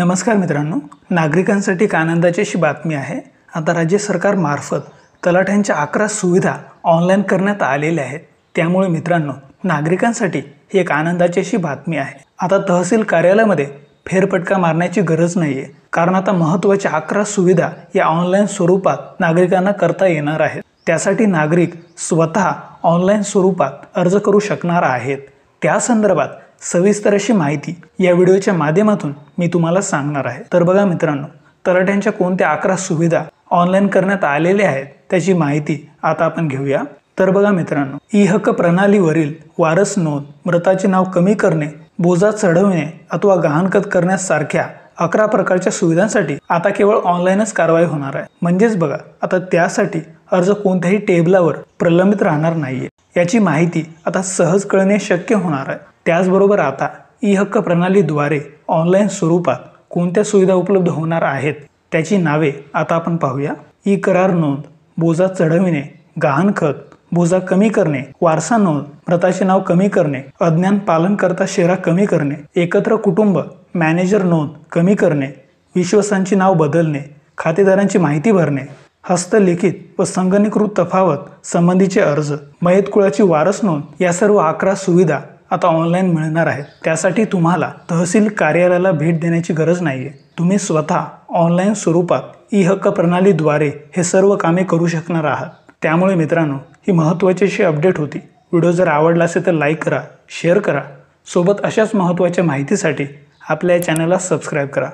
नमस्कार मित्रांनो, नागरिकांसाठी एक आनंदाची अशी बातमी आहे। आता राज्य सरकार मार्फत तलाठ्यांच्या 11 सुविधा ऑनलाईन करण्यात आलेल्या आहेत। त्यामुळे मित्रांनो, नागरिकांसाठी ही एक आनंदाची अशी बातमी आहे। आता तहसील कार्यालयामध्ये फेरफटका मारण्याची गरज नाहीये, कारण आता महत्त्वाच्या 11 सुविधा या ऑनलाईन स्वरूपात नागरिकांना करता येणार आहेत। त्यासाठी नागरिक स्वतः ऑनलाईन स्वरूपात अर्ज करू शकणार आहेत। त्या संदर्भात सविस्तर अशी माहिती या व्हिडिओच्या माध्यमातून मी तुम्हाला सांगणार आहे। तर बघा मित्रांनो, तलाठ्यांच्या कोणत्या 11 सुविधा ऑनलाईन करण्यात आलेल्या आहेत त्याची माहिती आता आपण घेऊया। तर बघा मित्रांनो, ई हक्क प्रणालीवरील वारस नोंद, मृताचे नाव कमी करणे, बोजा चढवणे अथवा गहाणखत करण्यासारख्या 11 प्रकारच्या सुविधांसाठी आता केवळ ऑनलाईनच कारवाई होणार आहे। म्हणजेच बघा, आता त्यासाठी अर्ज कोणत्याही टेबलावर प्रलंबित राहणार नाहीये। याची माहिती आता सहज कळणे शक्य होणार आहे। त्याचबरोबर आता ई हक्क प्रणालीद्वारे ऑनलाईन स्वरूपात कोणत्या सुविधा उपलब्ध होणार आहेत त्याची नावे आता आपण पाहूया। ई करार नोंद, बोजा चढविणे, गहाणखत, बोजा कमी करणे, वारसा नोंद, मृताचे नाव कमी करणे, अज्ञान पालन करता शेरा कमी करणे, एकत्र कुटुंब मॅनेजर नोंद कमी करणे, विश्वासांची नाव बदलणे, खातेदारांची माहिती भरणे, हस्तलिखित व संगणकीकृत तफावत संबंधीचे अर्ज, मयत कुळाची वारस नोंद या सर्व 11 सुविधा आता ऑनलाईन मिळणार आहेत। त्यासाठी तुम्हाला तहसील कार्यालयाला भेट देण्याची गरज नाहीये। तुम्ही स्वतः ऑनलाईन स्वरूपात ई हक्क प्रणालीद्वारे हे सर्व कामे करू शकणार आहात। त्यामुळे मित्रांनो, ही महत्त्वाची अशी अपडेट होती। व्हिडिओ जर आवडला असेल तर लाईक करा, शेअर करा। सोबत अशाच महत्त्वाच्या माहितीसाठी आपल्या चॅनलला सबस्क्राईब करा।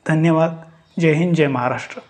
धन्यवाद। जय हिंद, जय महाराष्ट्र।